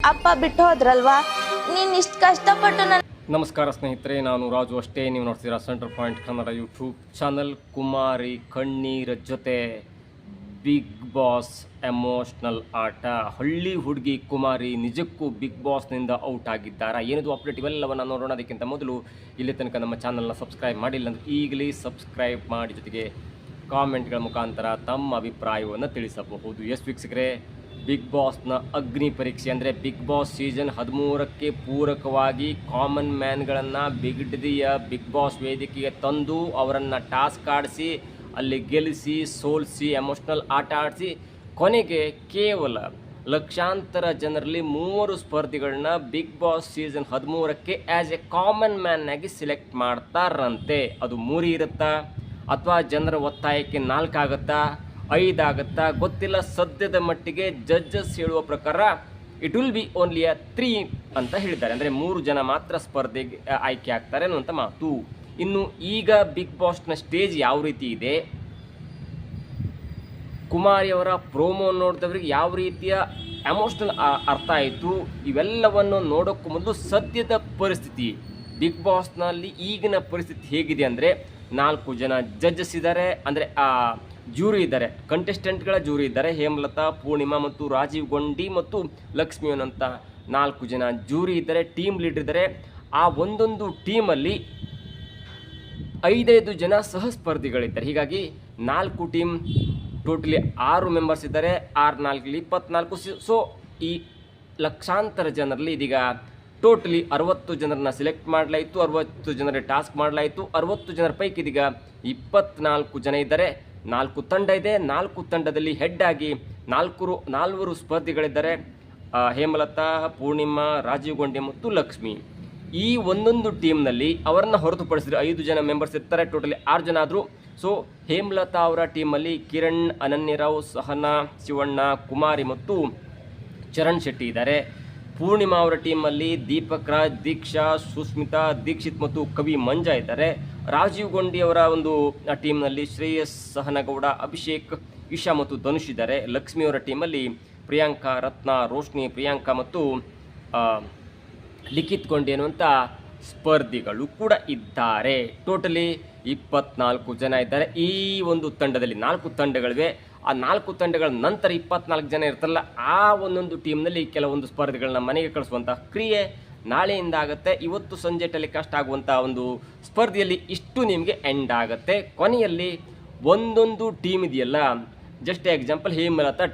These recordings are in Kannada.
ಅಪ್ಪ ಬಿಟ್ಟು ಹೋದ್ರಲ್ವಾ, ನೀನ್ ಇಷ್ಟು ಕಷ್ಟಪಟ್ಟು ನಮಸ್ಕಾರ ಸ್ನೇಹಿತರೆ, ನಾನು ರಾಜು ಅಷ್ಟೇ. ನೀವು ನೋಡ್ತೀರಾ centre point Kannada YouTube channel. ಕುಮಾರಿ ಕಣ್ಣೀರ ಜೊತೆ ಬಿಗ್ ಬಾಸ್ ಎಮೋಷ್ನಲ್ ಆಟ. ಹಳ್ಳಿ ಹುಡುಗಿ ಕುಮಾರಿ ನಿಜಕ್ಕೂ ಬಿಗ್ ಬಾಸ್ನಿಂದ ಔಟ್ ಆಗಿದ್ದಾರಾ? ಏನಿದು ಅಪ್ಡೇಟ್ ಇವೆಲ್ಲವನ್ನು ನೋಡೋಣ. ಅದಕ್ಕಿಂತ ಮೊದಲು ಇಲ್ಲಿ ತನಕ ನಮ್ಮ ಚಾನಲ್ನ ಸಬ್ಸ್ಕ್ರೈಬ್ ಮಾಡಿಲ್ಲ ಅಂದರೆ ಈಗಲೇ ಸಬ್ಸ್ಕ್ರೈಬ್ ಮಾಡಿ, ಜೊತೆಗೆ ಕಾಮೆಂಟ್ಗಳ ಮುಖಾಂತರ ತಮ್ಮ ಅಭಿಪ್ರಾಯವನ್ನು ತಿಳಿಸಬಹುದು. ಎಸ್ ವೀಕ್ಷಕರೇ, ಬಿಗ್ ಬಾಸ್ನ ಅಗ್ನಿ ಪರೀಕ್ಷೆ ಅಂದರೆ ಬಿಗ್ ಬಾಸ್ ಸೀಸನ್ 13ಕ್ಕೆ ಪೂರಕವಾಗಿ ಕಾಮನ್ ಮ್ಯಾನ್ಗಳನ್ನು ಬಿಗಿಡಿಯ ಬಿಗ್ ಬಾಸ್ ವೇದಿಕೆಗೆ ತಂದು ಅವರನ್ನು ಟಾಸ್ಕ್ ಆಡಿಸಿ, ಅಲ್ಲಿ ಗೆಲ್ಲಿಸಿ, ಸೋಲಿಸಿ, ಎಮೋಷ್ನಲ್ ಆಟ ಆಡಿಸಿ, ಕೊನೆಗೆ ಕೇವಲ ಲಕ್ಷಾಂತರ ಜನರಲ್ಲಿ 3 ಸ್ಪರ್ಧಿಗಳನ್ನ ಬಿಗ್ ಬಾಸ್ ಸೀಸನ್ 13ಕ್ಕೆ ಆ್ಯಸ್ ಎ ಕಾಮನ್ ಮ್ಯಾನ್ನಾಗಿ ಸಿಲೆಕ್ಟ್ ಮಾಡ್ತಾರಂತೆ. ಅದು 3 ಇರುತ್ತಾ ಅಥವಾ ಜನರ ಒತ್ತಾಯಕ್ಕೆ 4 ಆಗುತ್ತಾ, 5 ಆಗುತ್ತಾ ಗೊತ್ತಿಲ್ಲ. ಸದ್ಯದ ಮಟ್ಟಿಗೆ ಜಡ್ಜಸ್ ಹೇಳುವ ಪ್ರಕಾರ ಇಟ್ ವಿಲ್ ಬಿ ಓನ್ಲಿ 3 ಅಂತ ಹೇಳಿದ್ದಾರೆ. ಅಂದರೆ 3 ಜನ ಮಾತ್ರ ಸ್ಪರ್ಧೆಗೆ ಆಯ್ಕೆ ಆಗ್ತಾರೆ ಅನ್ನುವಂಥ ಮಾತು. ಇನ್ನು ಈಗ ಬಿಗ್ ಬಾಸ್ನ ಸ್ಟೇಜ್ ಯಾವ ರೀತಿ ಇದೆ, ಕುಮಾರಿಯವರ ಪ್ರೋಮೋ ನೋಡಿದವರಿಗೆ ಯಾವ ರೀತಿಯ ಎಮೋಷ್ನಲ್ ಅರ್ಥ ಆಯಿತು, ಇವೆಲ್ಲವನ್ನು ನೋಡೋಕ್ಕೂ ಮೊದಲು ಸದ್ಯದ ಪರಿಸ್ಥಿತಿ, ಬಿಗ್ ಬಾಸ್ನಲ್ಲಿ ಈಗಿನ ಪರಿಸ್ಥಿತಿ ಹೇಗಿದೆ ಅಂದರೆ 4 ಜನ ಜಡ್ಜಸ್ ಇದ್ದಾರೆ, ಅಂದರೆ ಜ್ಯೂರಿ ಇದ್ದಾರೆ, ಕಂಟೆಸ್ಟೆಂಟ್ಗಳ ಜ್ಯೂರಿ ಇದ್ದಾರೆ. ಹೇಮಲತಾ, ಪೂರ್ಣಿಮಾ ಮತ್ತು ರಾಜೀವ್ ಗೊಂಡಿ ಮತ್ತು ಲಕ್ಷ್ಮಿ ಅನ್ನೋಂಥ 4 ಜನ ಜ್ಯೂರಿ ಇದ್ದಾರೆ. ಟೀಮ್ ಲೀಡರ್ ಇದ್ದಾರೆ. ಆ ಒಂದೊಂದು ಟೀಮಲ್ಲಿ 5 ಜನ ಸಹ ಸ್ಪರ್ಧಿಗಳಿದ್ದಾರೆ. ಹೀಗಾಗಿ 4 ಟೀಮ್, ಟೋಟಲಿ 6 ಮೆಂಬರ್ಸ್ ಇದ್ದಾರೆ. 6 4 24. ಸೊ ಈ ಲಕ್ಷಾಂತರ ಜನರಲ್ಲಿ ಇದೀಗ ಟೋಟಲಿ 60 ಜನರನ್ನ ಸೆಲೆಕ್ಟ್ ಮಾಡಲಾಯಿತು, 60 ಜನರ ಟಾಸ್ಕ್ ಮಾಡಲಾಯಿತು. 60 ಜನರ ಪೈಕಿ ಇದೀಗ 24 ಜನ ಇದ್ದಾರೆ. 4 ತಂಡ ಇದೆ. 4 ತಂಡದಲ್ಲಿ ಹೆಡ್ ಆಗಿ 4 ಸ್ಪರ್ಧಿಗಳಿದ್ದಾರೆ. ಹೇಮಲತಾ, ಪೂರ್ಣಿಮಾ, ರಾಜೀವ್ ಗೊಂಡೆ ಮತ್ತು ಲಕ್ಷ್ಮಿ. ಈ ಒಂದೊಂದು ಟೀಮ್ನಲ್ಲಿ ಅವರನ್ನು ಹೊರತುಪಡಿಸಿದ್ರೆ 5 ಜನ ಮೆಂಬರ್ಸ್ ಇರ್ತಾರೆ. ಟೋಟಲಿ 6 ಜನ ಆದರು. ಸೊ ಹೇಮಲತಾ ಅವರ ಟೀಮಲ್ಲಿ ಕಿರಣ್, ಅನನ್ಯರಾವ್, ಸಹನಾ, ಶಿವಣ್ಣ, ಕುಮಾರಿ ಮತ್ತು ಚರಣ್ ಶೆಟ್ಟಿ ಇದ್ದಾರೆ. ಪೂರ್ಣಿಮಾ ಅವರ ಟೀಮಲ್ಲಿ ದೀಪಕ್ ರಾಜ್, ದೀಕ್ಷಾ, ಸುಸ್ಮಿತಾ, ದೀಕ್ಷಿತ್ ಮತ್ತು ಕವಿ ಮಂಜಾ ಇದ್ದಾರೆ. ರಾಜೀವ್ ಗೊಂಡಿ ಅವರ ಒಂದು ಟೀಮ್ನಲ್ಲಿ ಶ್ರೇಯಸ್, ಸಹನಗೌಡ, ಅಭಿಷೇಕ್, ಇಶಾ ಮತ್ತು ಧನುಷ್ ಇದ್ದಾರೆ. ಲಕ್ಷ್ಮಿ ಅವರ ಟೀಮಲ್ಲಿ ಪ್ರಿಯಾಂಕಾ, ರತ್ನ, ರೋಶ್ನಿ, ಪ್ರಿಯಾಂಕಾ ಮತ್ತು ಲಿಖಿತ್ ಗೊಂಡಿ ಅನ್ನುವಂಥ ಸ್ಪರ್ಧಿಗಳು ಕೂಡ ಇದ್ದಾರೆ. ಟೋಟಲಿ 24 ಜನ ಇದ್ದಾರೆ ಈ ಒಂದು ತಂಡದಲ್ಲಿ. 4 ತಂಡಗಳಿವೆ. ಆ 4 ತಂಡಗಳ ನಂತರ 24 ಜನ ಇರ್ತಾರಲ್ಲ, ಆ ಒಂದೊಂದು ಟೀಮ್ನಲ್ಲಿ ಕೆಲವೊಂದು ಸ್ಪರ್ಧೆಗಳನ್ನ ಮನೆಗೆ ಕಳಿಸುವಂಥ ಕ್ರಿಯೆ ನಾಳೆಯಿಂದ ಆಗುತ್ತೆ. ಇವತ್ತು ಸಂಜೆ ಟೆಲಿಕಾಸ್ಟ್ ಆಗುವಂಥ ಒಂದು ಸ್ಪರ್ಧೆಯಲ್ಲಿ ಇಷ್ಟು ನಿಮಗೆ ಎಂಡ್ ಆಗುತ್ತೆ. ಕೊನೆಯಲ್ಲಿ ಒಂದೊಂದು ಟೀಮ್ ಇದೆಯಲ್ಲ, ಜಸ್ಟ್ ಎಕ್ಸಾಂಪಲ್ ಹೇಮಲತಾ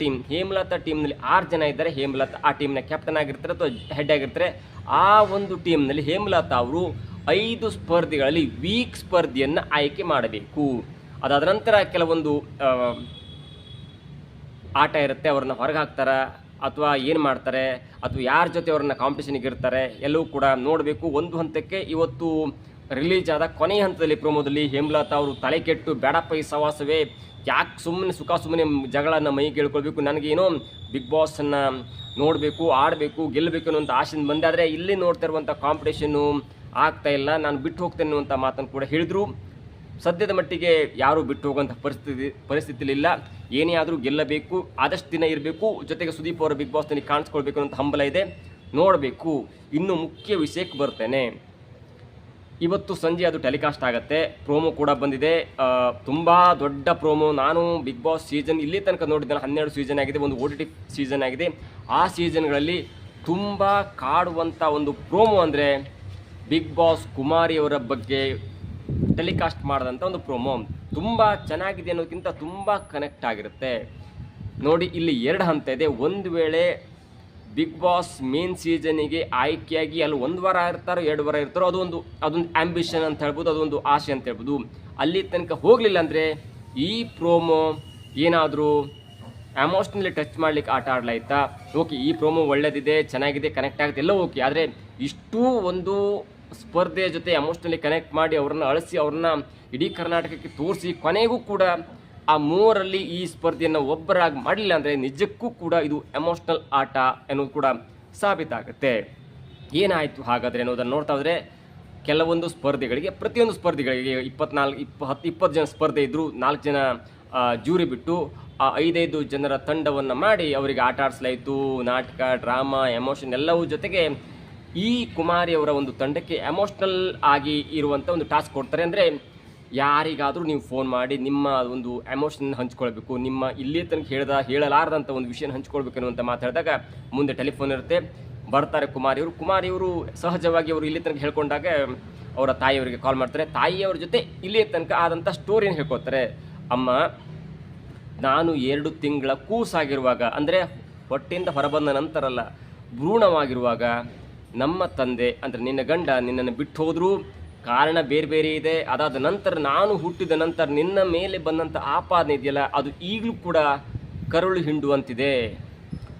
ಟೀಮ್ನಲ್ಲಿ 6 ಜನ ಇದ್ದಾರೆ. ಹೇಮಲತಾ ಆ ಟೀಮ್ನ ಕ್ಯಾಪ್ಟನ್ ಆಗಿರ್ತಾರೆ ಅಥವಾ ಹೆಡ್ ಆಗಿರ್ತಾರೆ. ಆ ಒಂದು ಟೀಮ್ನಲ್ಲಿ ಹೇಮಲತಾ ಅವರು 5 ಸ್ಪರ್ಧೆಗಳಲ್ಲಿ ವೀಕ್ ಸ್ಪರ್ಧೆಯನ್ನು ಆಯ್ಕೆ ಮಾಡಬೇಕು. ಅದಾದ ನಂತರ ಕೆಲವೊಂದು ಆಟ ಇರುತ್ತೆ, ಅವ್ರನ್ನ ಹೊರಗೆ ಹಾಕ್ತಾರೆ ಅಥವಾ ಏನು ಮಾಡ್ತಾರೆ, ಅಥವಾ ಯಾರ ಜೊತೆ ಅವ್ರನ್ನ ಕಾಂಪಿಟೇಷನ್ಗೆ ಇರ್ತಾರೆ, ಎಲ್ಲವೂ ಕೂಡ ನೋಡಬೇಕು. ಒಂದು ಹಂತಕ್ಕೆ ಇವತ್ತು ರಿಲೀಸ್ ಆದ ಕೊನೆಯ ಹಂತದಲ್ಲಿ ಪ್ರೋಮೋದಲ್ಲಿ ಹೇಮಲತಾ ಅವರು ತಲೆ ಕೆಟ್ಟು, ಬೇಡಪ್ಪ ಈ ಸವಾಸವೇ, ಯಾಕೆ ಸುಮ್ಮನೆ ಜಗಳನ್ನ ಮೈಗೆ ಹೇಳ್ಕೊಳ್ಬೇಕು, ನನಗೇನೋ ಬಿಗ್ ಬಾಸನ್ನು ನೋಡಬೇಕು, ಆಡಬೇಕು, ಗೆಲ್ಲಬೇಕು ಅನ್ನುವಂಥ ಆಶೆಯಿಂದ ಬಂದೆ. ಆದರೆ ಇಲ್ಲಿ ನೋಡ್ತಾ ಇರುವಂಥ ಕಾಂಪಿಟೇಷನ್ನು ಆಗ್ತಾ ಇಲ್ಲ, ನಾನು ಬಿಟ್ಟು ಹೋಗ್ತೇನೆ ಅನ್ನುವಂಥ ಮಾತನ್ನು ಕೂಡ ಹೇಳಿದರು. ಸದ್ಯದ ಮಟ್ಟಿಗೆ ಯಾರೂ ಬಿಟ್ಟು ಹೋಗುವಂಥ ಪರಿಸ್ಥಿತಿಲಿ ಇಲ್ಲ. ಏನೇ ಆದರೂ ಗೆಲ್ಲಬೇಕು, ಆದಷ್ಟು ದಿನ ಇರಬೇಕು, ಜೊತೆಗೆ ಸುದೀಪ್ ಅವರ ಬಿಗ್ ಬಾಸ್ನಲ್ಲಿ ಕಾಣಿಸ್ಕೊಳ್ಬೇಕು ಅನ್ನೋಂಥ ಹಂಬಲ ಇದೆ. ನೋಡಬೇಕು. ಇನ್ನು ಮುಖ್ಯ ವಿಷಯಕ್ಕೆ ಬರ್ತೇನೆ. ಇವತ್ತು ಸಂಜೆ ಅದು ಟೆಲಿಕಾಸ್ಟ್ ಆಗುತ್ತೆ. ಪ್ರೋಮೋ ಕೂಡ ಬಂದಿದೆ, ತುಂಬ ದೊಡ್ಡ ಪ್ರೋಮೋ. ನಾನು ಬಿಗ್ ಬಾಸ್ ಸೀಸನ್ ಇಲ್ಲಿ ತನಕ ನೋಡಿದ್ದೇನೆ, 12 ಸೀಸನ್ ಆಗಿದೆ, ಒಂದು OTT ಸೀಸನ್ ಆಗಿದೆ. ಆ ಸೀಸನ್ಗಳಲ್ಲಿ ತುಂಬ ಕಾಡುವಂಥ ಒಂದು ಪ್ರೋಮೋ ಅಂದರೆ ಬಿಗ್ ಬಾಸ್ ಕುಮಾರಿಯವರ ಬಗ್ಗೆ ಟೆಲಿಕಾಸ್ಟ್ ಮಾಡಿದಂಥ ಒಂದು ಪ್ರೋಮೋ. ತುಂಬ ಚೆನ್ನಾಗಿದೆ ಅನ್ನೋದಕ್ಕಿಂತ ತುಂಬ ಕನೆಕ್ಟ್ ಆಗಿರುತ್ತೆ. ನೋಡಿ, ಇಲ್ಲಿ 2 ಹಂತ ಇದೆ. ಒಂದು ವೇಳೆ ಬಿಗ್ ಬಾಸ್ ಮೇನ್ ಸೀಸನಿಗೆ ಆಯ್ಕೆಯಾಗಿ ಅಲ್ಲಿ 1 ವಾರ ಇರ್ತಾರೋ 2 ವಾರ ಇರ್ತಾರೋ, ಅದೊಂದು ಆ್ಯಂಬಿಷನ್ ಅಂತ ಹೇಳ್ಬೋದು, ಅದೊಂದು ಆಸೆ ಅಂತ ಹೇಳ್ಬೋದು. ಅಲ್ಲಿ ತನಕ ಹೋಗಲಿಲ್ಲ ಅಂದರೆ ಈ ಪ್ರೋಮೋ ಏನಾದರೂ ಎಮೋಷ್ನಲಿ ಟಚ್ ಮಾಡಲಿಕ್ಕೆ ಆಟ ಆಡಲಾಯ್ತಾ, ಓಕೆ ಈ ಪ್ರೋಮೋ ಒಳ್ಳೆಯದಿದೆ, ಚೆನ್ನಾಗಿದೆ, ಕನೆಕ್ಟ್ ಆಗುತ್ತೆ, ಎಲ್ಲ ಓಕೆ. ಆದರೆ ಇಷ್ಟೂ ಒಂದು ಸ್ಪರ್ಧೆಯ ಜೊತೆ ಎಮೋಷ್ನಲಿ ಕನೆಕ್ಟ್ ಮಾಡಿ ಅವ್ರನ್ನ ಅಳಿಸಿ, ಅವ್ರನ್ನ ಇಡೀ ಕರ್ನಾಟಕಕ್ಕೆ ತೋರಿಸಿ, ಕೊನೆಗೂ ಕೂಡ ಆ 3ರಲ್ಲಿ ಈ ಸ್ಪರ್ಧೆಯನ್ನು ಒಬ್ಬರಾಗಿ ಮಾಡಲಿಲ್ಲ ಅಂದರೆ ನಿಜಕ್ಕೂ ಕೂಡ ಇದು ಎಮೋಷ್ನಲ್ ಆಟ ಅನ್ನೋದು ಕೂಡ ಸಾಬೀತಾಗುತ್ತೆ. ಏನಾಯಿತು ಹಾಗಾದರೆ ಅನ್ನೋದನ್ನು ನೋಡ್ತಾ ಹೋದರೆ, ಕೆಲವೊಂದು ಸ್ಪರ್ಧೆಗಳಿಗೆ, ಪ್ರತಿಯೊಂದು ಸ್ಪರ್ಧೆಗಳಿಗೆ 20 ಜನ ಸ್ಪರ್ಧೆ ಇದ್ದರು, 4 ಜನ ಜೂರಿ ಬಿಟ್ಟು ಆ 5 ಜನರ ತಂಡವನ್ನು ಮಾಡಿ ಅವರಿಗೆ ಆಟ ಆಡಿಸಲಾಯಿತು. ನಾಟಕ, ಡ್ರಾಮಾ, ಎಮೋಷನ್ ಎಲ್ಲವೂ ಜೊತೆಗೆ ಈ ಕುಮಾರಿಯವರ ಒಂದು ತಂಡಕ್ಕೆ ಎಮೋಷ್ನಲ್ ಆಗಿ ಇರುವಂಥ ಒಂದು ಟಾಸ್ಕ್ ಕೊಡ್ತಾರೆ. ಅಂದರೆ ಯಾರಿಗಾದರೂ ನೀವು ಫೋನ್ ಮಾಡಿ ನಿಮ್ಮ ಒಂದು ಎಮೋಷನ್ ಹಂಚ್ಕೊಳ್ಬೇಕು, ನಿಮ್ಮ ಇಲ್ಲಿ ತನಕ ಹೇಳಲಾರದಂಥ ಒಂದು ವಿಷಯನ ಹಂಚ್ಕೊಳ್ಬೇಕು ಅನ್ನುವಂಥ ಮಾತಾಡಿದಾಗ ಮುಂದೆ ಟೆಲಿಫೋನ್ ಇರುತ್ತೆ. ಬರ್ತಾರೆ ಕುಮಾರಿಯವರು ಸಹಜವಾಗಿ ಅವರು ಇಲ್ಲಿ ತನಕ ಹೇಳ್ಕೊಂಡಾಗ ಅವರ ತಾಯಿಯವರಿಗೆ ಕಾಲ್ ಮಾಡ್ತಾರೆ. ತಾಯಿಯವರ ಜೊತೆ ಇಲ್ಲಿ ತನಕ ಆದಂಥ ಸ್ಟೋರಿನ ಹೇಳ್ಕೊತಾರೆ. ಅಮ್ಮ, ನಾನು 2 ತಿಂಗಳ ಕೂಸಾಗಿರುವಾಗ, ಅಂದರೆ ಹೊಟ್ಟೆಯಿಂದ ಹೊರಬಂದ ನಂತರ ಅಲ್ಲ, ಭ್ರೂಣವಾಗಿರುವಾಗ ನಮ್ಮ ತಂದೆ ಅಂದರೆ ನಿನ್ನ ಗಂಡ ನಿನ್ನನ್ನು ಬಿಟ್ಟು ಹೋದರೂ ಕಾರಣ ಬೇರೆ ಬೇರೆ ಇದೆ. ಅದಾದ ನಂತರ ನಾನು ಹುಟ್ಟಿದ ನಂತರ ನಿನ್ನ ಮೇಲೆ ಬಂದಂಥ ಆಪಾದನೆ ಇದೆಯಲ್ಲ, ಅದು ಈಗಲೂ ಕೂಡ ಕರುಳು ಹಿಂಡುವಂತಿದೆ.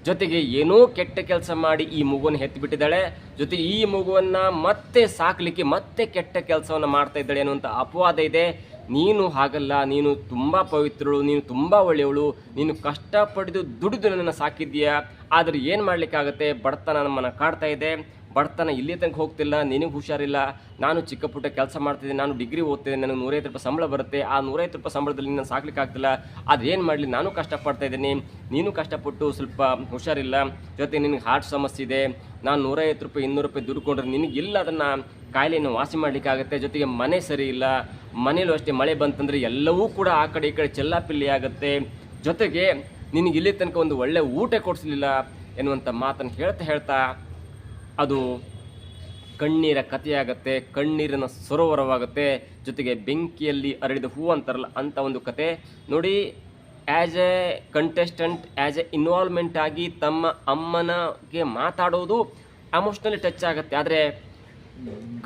ಜೊತೆಗೆ ಏನೋ ಕೆಟ್ಟ ಕೆಲಸ ಮಾಡಿ ಈ ಮಗುವನ್ನು ಹೆತ್ತಿಬಿಟ್ಟಿದ್ದಾಳೆ, ಜೊತೆಗೆ ಈ ಮಗುವನ್ನು ಮತ್ತೆ ಸಾಕಲಿಕ್ಕೆ ಮತ್ತೆ ಕೆಟ್ಟ ಕೆಲಸವನ್ನು ಮಾಡ್ತಾ ಇದ್ದಾಳೆ ಅನ್ನುವಂಥ ಅಪವಾದ ಇದೆ. ನೀನು ಹಾಗಲ್ಲ, ನೀನು ತುಂಬ ಪವಿತ್ರಳು, ನೀನು ತುಂಬ ಒಳ್ಳೆಯವಳು, ನೀನು ಕಷ್ಟಪಡಿದು ದುಡಿದು ನನ್ನನ್ನು ಸಾಕಿದ್ದೀಯಾ. ಆದರೆ ಏನು ಮಾಡಲಿಕ್ಕಾಗತ್ತೆ, ಬಡತನ ನಮ್ಮನ್ನು ಕಾಡ್ತಾ ಇದೆ, ಬಡತನ ಇಲ್ಲಿ ತನಕ ಹೋಗ್ತಿಲ್ಲ, ನಿನಗೆ ಹುಷಾರಿಲ್ಲ, ನಾನು ಚಿಕ್ಕ ಪುಟ್ಟ ಕೆಲಸ ಮಾಡ್ತಿದ್ದೀನಿ, ನಾನು ಡಿಗ್ರಿ ಓದ್ತಿದ್ದೀನಿ, ನನಗೆ 150 ರೂಪಾಯಿ ಸಂಬಳ ಬರುತ್ತೆ, ಆ 150 ರೂಪಾಯಿ ಸಂಬಳದಲ್ಲಿ ನಾನು ಸಾಕ್ಲಿಕ್ಕೆ ಆಗ್ತಿಲ್ಲ, ಅದು ಏನು ಮಾಡಲಿ, ನಾನು ಕಷ್ಟಪಡ್ತಾ ಇದ್ದೀನಿ, ನೀನು ಕಷ್ಟಪಟ್ಟು ಸ್ವಲ್ಪ ಹುಷಾರಿಲ್ಲ, ಜೊತೆಗೆ ನಿನಗೆ ಹಾರ್ಟ್ ಸಮಸ್ಯೆ ಇದೆ, ನಾನು 150 ರೂಪಾಯಿ 200 ರೂಪಾಯಿ ದುಡ್ಕೊಂಡ್ರೆ ನಿನಗಿಲ್ಲ ಅದನ್ನು ಕಾಯಿಲೆಯನ್ನು ವಾಸಿ ಮಾಡಲಿಕ್ಕಾಗತ್ತೆ, ಜೊತೆಗೆ ಮನೆ ಸರಿ ಇಲ್ಲ, ಮನೇಲೂ ಅಷ್ಟೇ ಮಳೆ ಬಂತಂದರೆ ಎಲ್ಲವೂ ಕೂಡ ಆ ಕಡೆ ಈ ಕಡೆ ಚೆಲ್ಲಾಪಿಲ್ಲಿ ಆಗುತ್ತೆ, ಜೊತೆಗೆ ನಿನಗೆ ಇಲ್ಲಿ ತನಕ ಒಂದು ಒಳ್ಳೆ ಊಟ ಕೊಡಿಸಲಿಲ್ಲ ಎನ್ನುವಂಥ ಮಾತನ್ನು ಹೇಳ್ತಾ ಅದು ಕಣ್ಣೀರ ಕಥೆಯಾಗತ್ತೆ, ಕಣ್ಣೀರಿನ ಸರೋವರವಾಗುತ್ತೆ, ಜೊತೆಗೆ ಬೆಂಕಿಯಲ್ಲಿ ಅರಳಿದ ಹೂ ಅಂತಾರಲ್ಲ ಅಂಥ ಒಂದು ಕತೆ ನೋಡಿ. As A contestant, as A involvement ಆಗಿ ತಮ್ಮ ಅಮ್ಮನಿಗೆ ಮಾತಾಡೋದು ಎಮೋಷ್ನಲಿ ಟಚ್ ಆಗುತ್ತೆ. ಆದರೆ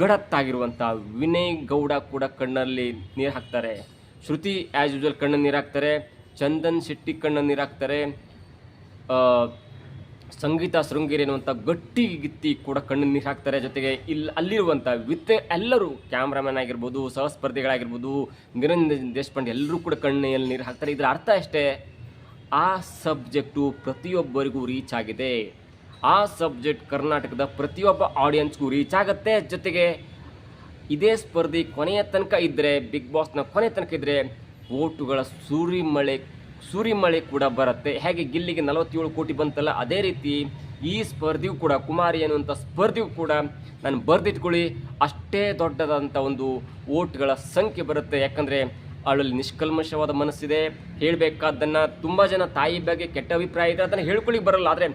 ಗಡತ್ತಾಗಿರುವಂಥ ವಿನಯ್ ಗೌಡ ಕೂಡ ಕಣ್ಣಲ್ಲಿ ನೀರು ಹಾಕ್ತಾರೆ, ಶ್ರುತಿ ಆ್ಯಸ್ ಯೂಶುವಲ್ ಕಣ್ಣಲ್ಲಿ ನೀರು ಹಾಕ್ತಾರೆ, ಚಂದನ್ ಶೆಟ್ಟಿ ಕಣ್ಣಲ್ಲಿ ನೀರು ಹಾಕ್ತಾರೆ, ಸಂಗೀತ ಶೃಂಗೇರಿ ಅನ್ನುವಂಥ ಗಟ್ಟಿ ಕೂಡ ಕಣ್ಣು ನೀರು ಹಾಕ್ತಾರೆ. ಜೊತೆಗೆ ಅಲ್ಲಿರುವಂಥ ಎಲ್ಲರೂ ಕ್ಯಾಮ್ರಾಮನ್ ಆಗಿರ್ಬೋದು, ಸಹಸ್ಪರ್ಧಿಗಳಾಗಿರ್ಬೋದು, ನಿರಂಜನ್ ದೇಶಪಾಂಡೆ ಎಲ್ಲರೂ ಕೂಡ ಕಣ್ಣಲ್ಲಿ ನೀರು ಹಾಕ್ತಾರೆ. ಇದರ ಅರ್ಥ ಅಷ್ಟೇ, ಆ ಸಬ್ಜೆಕ್ಟು ಪ್ರತಿಯೊಬ್ಬರಿಗೂ ರೀಚ್ ಆಗಿದೆ, ಆ ಸಬ್ಜೆಕ್ಟ್ ಕರ್ನಾಟಕದ ಪ್ರತಿಯೊಬ್ಬ ಆಡಿಯನ್ಸ್ಗೂ ರೀಚ್ ಆಗುತ್ತೆ. ಜೊತೆಗೆ ಇದೇ ಸ್ಪರ್ಧೆ ಕೊನೆಯ ತನಕ ಇದ್ದರೆ, ಬಿಗ್ ಬಾಸ್ನ ಕೊನೆಯ ತನಕ ಇದ್ದರೆ ಓಟುಗಳ ಸೂರಿಮಳೆ ಕೂಡ ಬರುತ್ತೆ. ಹೇಗೆ ಗಿಲ್ಲಿಗೆ 47 ಕೋಟಿ ಬಂತಲ್ಲ, ಅದೇ ರೀತಿ ಈ ಸ್ಪರ್ಧೆಯೂ ಕೂಡ, ಕುಮಾರಿ ಅನ್ನುವಂಥ ಸ್ಪರ್ಧೆಯೂ ಕೂಡ ನಾನು ಬರೆದಿಟ್ಕೊಳ್ಳಿ, ಅಷ್ಟೇ ದೊಡ್ಡದಾದಂಥ ಒಂದು ಓಟ್ಗಳ ಸಂಖ್ಯೆ ಬರುತ್ತೆ. ಯಾಕಂದರೆ ಅವಳಲ್ಲಿ ನಿಷ್ಕಲ್ಮಶವಾದ ಮನಸ್ಸಿದೆ, ಹೇಳಬೇಕಾದ್ದನ್ನು ತುಂಬ ಜನ ತಾಯಿ ಬಗ್ಗೆ ಕೆಟ್ಟ ಅಭಿಪ್ರಾಯ ಇದೆ, ಅದನ್ನು ಹೇಳ್ಕೊಳ್ಳಿಕ್ಕೆ ಬರಲ್ಲ. ಆದರೆ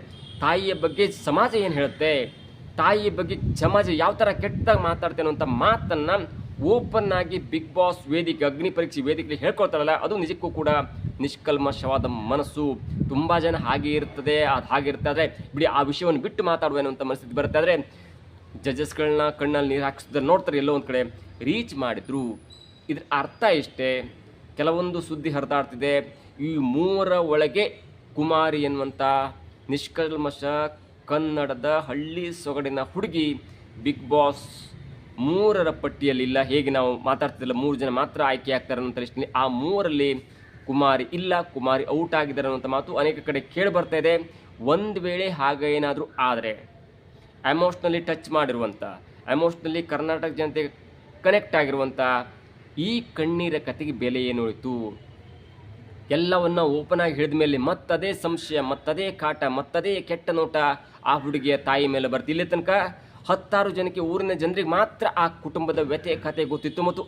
ತಾಯಿಯ ಬಗ್ಗೆ ಸಮಾಜ ಏನು ಹೇಳುತ್ತೆ, ತಾಯಿಯ ಬಗ್ಗೆ ಸಮಾಜ ಯಾವ ಥರ ಕೆಟ್ಟದಾಗಿ ಮಾತಾಡ್ತೇನೆ ಅನ್ನುವಂಥ ಮಾತನ್ನು ಓಪನ್ ಆಗಿ ಬಿಗ್ ಬಾಸ್ ವೇದಿಕೆ, ಅಗ್ನಿ ಪರೀಕ್ಷೆ ವೇದಿಕೆಯಲ್ಲಿ ಹೇಳ್ಕೊಳ್ತಾರಲ್ಲ, ಅದು ನಿಜಕ್ಕೂ ಕೂಡ ನಿಷ್ಕಲ್ಮಶವಾದ ಮನಸ್ಸು. ತುಂಬ ಜನ ಹಾಗೆ ಇರ್ತದೆ, ಅದು ಹಾಗಿರುತ್ತೆ, ಆದರೆ ಬಿಡಿ ಆ ವಿಷಯವನ್ನು ಬಿಟ್ಟು ಮಾತಾಡುವೇನೋ ಅಂತ ಮನಸ್ಥಿತಿ ಬರುತ್ತೆ. ಆದರೆ ಜಡ್ಜಸ್ಗಳನ್ನ ಕಣ್ಣಲ್ಲಿ ನೀರು ಹಾಕಿಸಿದ್ರೆ ನೋಡ್ತಾರೆ, ಎಲ್ಲೋ ಒಂದು ಕಡೆ ರೀಚ್ ಮಾಡಿದ್ರು. ಇದ್ರ ಅರ್ಥ ಇಷ್ಟೇ, ಕೆಲವೊಂದು ಸುದ್ದಿ ಹರಿದಾಡ್ತಿದೆ, ಈ 3 ಒಳಗೆ ಕುಮಾರಿ ಎನ್ನುವಂಥ ನಿಷ್ಕಲ್ಮಶ ಕನ್ನಡದ ಹಳ್ಳಿ ಸೊಗಡಿನ ಹುಡುಗಿ ಬಿಗ್ ಬಾಸ್ 3ರ ಪಟ್ಟಿಯಲ್ಲಿಲ್ಲ. ಹೇಗೆ ನಾವು ಮಾತಾಡ್ತಿದ್ದಿಲ್ಲ 3 ಜನ ಮಾತ್ರ ಆಯ್ಕೆ ಆಗ್ತಾರೆ ಅನ್ನೋ ದೃಷ್ಟಿಯಲ್ಲಿ ಆ 3ರಲ್ಲಿ ಕುಮಾರಿ ಇಲ್ಲ, ಕುಮಾರಿ ಔಟ್ ಆಗಿದ್ದಾರೆ ಅನ್ನೋಂಥ ಮಾತು ಅನೇಕ ಕಡೆ ಕೇಳಿ ಬರ್ತಾ ಇದೆ. ಒಂದು ವೇಳೆ ಹಾಗೆ ಏನಾದರೂ ಆದರೆ ಎಮೋಷ್ನಲಿ ಟಚ್ ಮಾಡಿರುವಂಥ, ಎಮೋಷ್ನಲಿ ಕರ್ನಾಟಕ ಜನತೆಗೆ ಕನೆಕ್ಟ್ ಆಗಿರುವಂಥ ಈ ಕಣ್ಣೀರ ಕತೆಗೆ ಬೆಲೆ ಏನು ಉಳಿತು? ಎಲ್ಲವನ್ನ ಓಪನ್ ಆಗಿ ಹೇಳಿದ ಮೇಲೆ ಮತ್ತದೇ ಸಂಶಯ, ಮತ್ತದೇ ಕಾಟ, ಮತ್ತದೇ ಕೆಟ್ಟ ನೋಟ ಆ ಹುಡುಗಿಯ ತಾಯಿ ಮೇಲೆ ಬರ್ತು. ಇಲ್ಲಿ ತನಕ 10 ಜನಕ್ಕೆ, ಊರಿನ ಜನರಿಗೆ ಮಾತ್ರ ಆ ಕುಟುಂಬದ ವ್ಯಥೆ ಕತೆ ಗೊತ್ತಿತ್ತು ಮತ್ತು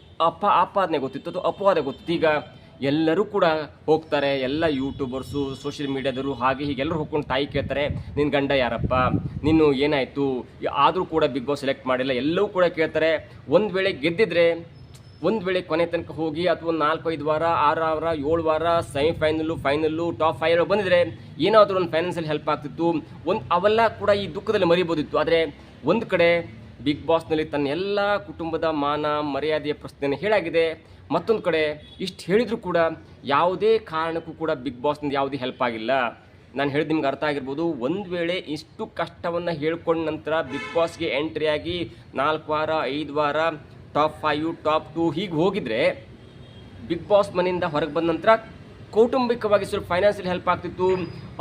ಆಪಾದನೆ ಗೊತ್ತಿತ್ತು, ಅದು ಅಪವಾದ ಗೊತ್ತಿತ್ತು. ಈಗ ಎಲ್ಲರೂ ಕೂಡ ಹೋಗ್ತಾರೆ, ಎಲ್ಲ ಯೂಟ್ಯೂಬರ್ಸು, ಸೋಷಿಯಲ್ ಮೀಡಿಯಾದವರು, ಹಾಗೆ ಹೀಗೆಲ್ಲರೂ ಹೋಗ್ಕೊಂಡು ತಾಯಿ ಕೇಳ್ತಾರೆ, ನಿನ್ನ ಗಂಡ ಯಾರಪ್ಪ, ನೀನು ಏನಾಯಿತು, ಆದರೂ ಕೂಡ ಬಿಗ್ ಬಾಸ್ ಸೆಲೆಕ್ಟ್ ಮಾಡಿಲ್ಲ, ಎಲ್ಲವೂ ಕೂಡ ಕೇಳ್ತಾರೆ. ಒಂದು ವೇಳೆ ಗೆದ್ದಿದ್ರೆ, ಒಂದು ವೇಳೆ ಕೊನೆ ತನಕ ಹೋಗಿ ಅಥವಾ 4-5 ವಾರ, 6 ವಾರ, 7 ವಾರ ಸೆಮಿಫೈನಲ್ಲು, ಫೈನಲ್ಲು, ಟಾಪ್ 5 ಬಂದಿದ್ರೆ ಏನಾದರೂ ಒಂದು ಫೈನಾನ್ಷಿಯಲ್ ಹೆಲ್ಪ್ ಆಗ್ತಿತ್ತು, ಅವೆಲ್ಲ ಕೂಡ ಈ ದುಃಖದಲ್ಲಿ ಮರಿಬೋದಿತ್ತು. ಆದರೆ ಒಂದು ಕಡೆ ಬಿಗ್ ಬಾಸ್ನಲ್ಲಿ ತನ್ನ ಎಲ್ಲ ಕುಟುಂಬದ ಮಾನ ಮರ್ಯಾದೆಯ ಪ್ರಶ್ನೆಯನ್ನು ಹೇಳಾಗಿದೆ, ಮತ್ತೊಂದು ಕಡೆ ಇಷ್ಟು ಹೇಳಿದರೂ ಕೂಡ ಯಾವುದೇ ಕಾರಣಕ್ಕೂ ಕೂಡ ಬಿಗ್ ಬಾಸ್ನಿಂದ ಯಾವುದೇ ಹೆಲ್ಪ್ ಆಗಿಲ್ಲ. ನಾನು ಹೇಳಿದ ನಿಮ್ಗೆ ಅರ್ಥ ಆಗಿರ್ಬೋದು. ಒಂದು ವೇಳೆ ಇಷ್ಟು ಕಷ್ಟವನ್ನು ಹೇಳ್ಕೊಂಡ ನಂತರ ಬಿಗ್ ಬಾಸ್ಗೆ ಎಂಟ್ರಿ ಆಗಿ 4 ವಾರ 5 ವಾರ ಟಾಪ್ 5 ಟಾಪ್ 2 ಹೀಗೆ ಹೋಗಿದ್ರೆ, ಬಿಗ್ ಬಾಸ್ ಮನೆಯಿಂದ ಹೊರಗೆ ಬಂದ ನಂತರ ಕೌಟುಂಬಿಕವಾಗಿ ಸ್ವಲ್ಪ ಫೈನಾನ್ಷಿಯಲ್ ಹೆಲ್ಪ್ ಆಗ್ತಿತ್ತು,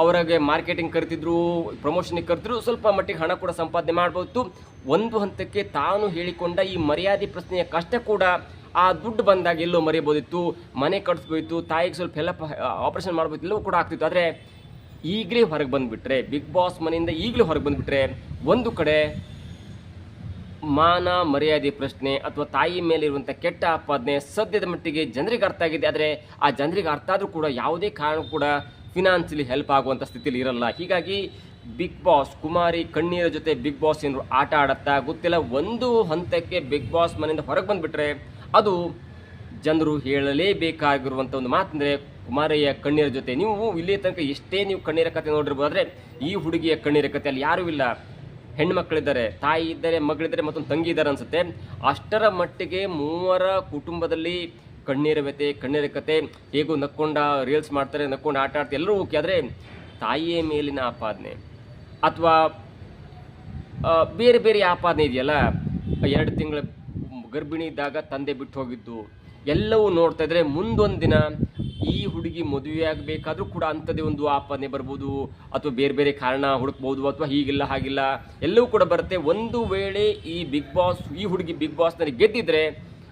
ಅವರಿಗೆ ಮಾರ್ಕೆಟಿಂಗ್ ಕರಿತಿದ್ರು, ಪ್ರಮೋಷನಿಗೆ ಕರೆದ್ರು, ಸ್ವಲ್ಪ ಮಟ್ಟಿಗೆ ಹಣ ಕೂಡ ಸಂಪಾದನೆ ಮಾಡ್ಬೋದು. ಒಂದು ಹಂತಕ್ಕೆ ತಾನು ಹೇಳಿಕೊಂಡ ಈ ಮರ್ಯಾದೆ ಪ್ರಶ್ನೆಯ ಕಷ್ಟ ಕೂಡ ಆ ದುಡ್ಡು ಬಂದಾಗ ಎಲ್ಲೋ ಮರಿಬೋದಿತ್ತು, ಮನೆ ಕಟ್ಸ್ಬೋದಿತ್ತು, ತಾಯಿಗೆ ಸ್ವಲ್ಪ ಹೆಲ್ಪ್ ಆಪರೇಷನ್ ಮಾಡ್ಬೋದು, ಎಲ್ಲವೂ ಕೂಡ ಆಗ್ತಿತ್ತು. ಆದರೆ ಈಗಲೇ ಹೊರಗೆ ಬಂದುಬಿಟ್ರೆ, ಬಿಗ್ ಬಾಸ್ ಮನೆಯಿಂದ ಈಗಲೇ ಹೊರಗೆ ಬಂದುಬಿಟ್ರೆ ಒಂದು ಕಡೆ ಮಾನ ಮರ್ಯಾದೆ ಪ್ರಶ್ನೆ ಅಥವಾ ತಾಯಿ ಮೇಲಿರುವಂಥ ಕೆಟ್ಟ ಆಪಾದನೆ ಸದ್ಯದ ಮಟ್ಟಿಗೆ ಜನರಿಗೆ ಅರ್ಥ ಆಗಿದೆ. ಆದರೆ ಆ ಜನರಿಗೆ ಅರ್ಥ ಆದರೂ ಕೂಡ ಯಾವುದೇ ಕಾರಣ ಕೂಡ ಫಿನಾನ್ಷಿಯಲಿ ಹೆಲ್ಪ್ ಆಗುವಂಥ ಸ್ಥಿತಿಯಲ್ಲಿ ಇರಲ್ಲ. ಹೀಗಾಗಿ ಬಿಗ್ ಬಾಸ್ ಕುಮಾರಿ ಕಣ್ಣೀರ ಜೊತೆ ಬಿಗ್ ಬಾಸ್ ಏನಾದ್ರು ಆಟ ಆಡತ್ತಾ ಗೊತ್ತಿಲ್ಲ. ಒಂದು ಹಂತಕ್ಕೆ ಬಿಗ್ ಬಾಸ್ ಮನೆಯಿಂದ ಹೊರಗೆ ಬಂದುಬಿಟ್ರೆ ಅದು ಜನರು ಹೇಳಲೇಬೇಕಾಗಿರುವಂಥ ಒಂದು ಮಾತಂದರೆ ಕುಮಾರಿಯ ಕಣ್ಣೀರ ಜೊತೆ. ನೀವು ಇಲ್ಲಿ ತನಕ ಎಷ್ಟೇ ನೀವು ಕಣ್ಣೀರ ಕತೆ ನೋಡಿರ್ಬೋದು, ಆದರೆ ಈ ಹುಡುಗಿಯ ಕಣ್ಣೀರ ಕಥೆಯಲ್ಲಿ ಯಾರೂ ಇಲ್ಲ. ಹೆಣ್ಮಕ್ಳಿದ್ದಾರೆ, ತಾಯಿ ಇದ್ದಾರೆ, ಮಗಳಿದ್ದಾರೆ, ಮತ್ತೊಂದು ತಂಗಿ ಇದ್ದಾರೆ ಅನಿಸುತ್ತೆ. ಅಷ್ಟರ ಮಟ್ಟಿಗೆ ಮೂವರ ಕುಟುಂಬದಲ್ಲಿ ಕಣ್ಣೀರ ವ್ಯತೆ, ಕಣ್ಣೀರ ಕತೆ, ಹೇಗೂ ನಕ್ಕೊಂಡ ರೀಲ್ಸ್ ಮಾಡ್ತಾರೆ, ನಕ್ಕೊಂಡು ಆಟ ಆಡ್ತಾರೆ, ಎಲ್ಲರೂ ಓಕೆ. ಆದರೆ ತಾಯಿಯ ಮೇಲಿನ ಆಪಾದನೆ ಅಥವಾ ಬೇರೆ ಬೇರೆ ಆಪಾದನೆ ಇದೆಯಲ್ಲ, 2 ತಿಂಗಳ ಗರ್ಭಿಣಿ ಇದ್ದಾಗ ತಂದೆ ಬಿಟ್ಟು ಹೋಗಿದ್ದು ಎಲ್ಲವೂ ನೋಡ್ತಾ ಇದ್ರೆ ಮುಂದೊಂದು ದಿನ ಈ ಹುಡುಗಿ ಮದುವೆ ಆಗಬೇಕಾದ್ರೂ ಕೂಡ ಅಂಥದ್ದೇ ಒಂದು ಆಪಾದನೆ ಬರ್ಬೋದು, ಅಥವಾ ಬೇರೆ ಬೇರೆ ಕಾರಣ ಹುಡುಕ್ಬೋದು, ಅಥವಾ ಹೀಗಿಲ್ಲ ಹಾಗಿಲ್ಲ ಎಲ್ಲವೂ ಕೂಡ ಬರುತ್ತೆ. ಒಂದು ವೇಳೆ ಈ ಹುಡುಗಿ ಬಿಗ್ ಬಾಸ್ನಲ್ಲಿ ಗೆದ್ದಿದ್ರೆ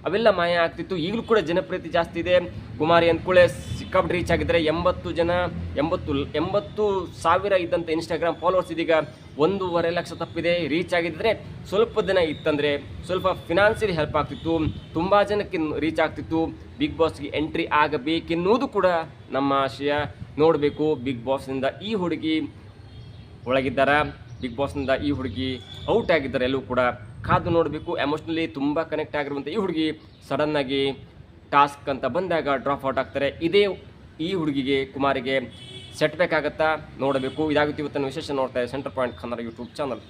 ಅವೆಲ್ಲ ಮಾಯ ಆಗ್ತಿತ್ತು. ಈಗಲೂ ಕೂಡ ಜನಪ್ರಿಯತೆ ಜಾಸ್ತಿ ಇದೆ. ಕುಮಾರಿ ಅಂದ್ಕೂಳೆ ಸಿಕ್ಕಾಪಟ್ಟೆ ರೀಚ್ ಆಗಿದ್ದಾರೆ. 80,000 ಇದ್ದಂಥ ಇನ್ಸ್ಟಾಗ್ರಾಮ್ ಫಾಲೋವರ್ಸ್ ಇದೀಗ 1.5 ಲಕ್ಷ ತಪ್ಪಿದೆ. ರೀಚ್ ಆಗಿದ್ದರೆ ಸ್ವಲ್ಪ ದಿನ ಇತ್ತಂದರೆ ಸ್ವಲ್ಪ ಫಿನಾನ್ಷಿಯಲಿ ಹೆಲ್ಪ್ ಆಗ್ತಿತ್ತು, ತುಂಬ ಜನಕ್ಕೆ ರೀಚ್ ಆಗ್ತಿತ್ತು, ಬಿಗ್ ಬಾಸ್ಗೆ ಎಂಟ್ರಿ ಆಗಬೇಕೆನ್ನುವುದು ಕೂಡ ನಮ್ಮ ಆಶಯ. ನೋಡಬೇಕು ಬಿಗ್ ಬಾಸ್ನಿಂದ ಈ ಹುಡುಗಿ ಒಳಗಿದ್ದಾರ, ಬಿಗ್ ಬಾಸ್ನಿಂದ ಈ ಹುಡುಗಿ ಔಟ್ ಆಗಿದ್ದಾರೆ, ಎಲ್ಲವೂ ಕೂಡ ಕಾದು ನೋಡಬೇಕು. ಎಮೋಷ್ನಲಿ ತುಂಬ ಕನೆಕ್ಟ್ ಆಗಿರುವಂಥ ಈ ಹುಡುಗಿ ಸಡನ್ನಾಗಿ ಟಾಸ್ಕ್ ಅಂತ ಬಂದಾಗ ಡ್ರಾಪ್ ಔಟ್ ಆಗ್ತಾರೆ. ಇದೇ ಈ ಹುಡುಗಿಗೆ ಕುಮಾರಿಗೆ ಸೆಟ್ ಬೇಕಾಗತ್ತಾ ನೋಡಬೇಕು. ಇದಾಗುತ್ತೆ ಇವತ್ತಿನ ವಿಶೇಷ. ನೋಡ್ತಾ ಇದೆ centre point Kannada YouTube channel.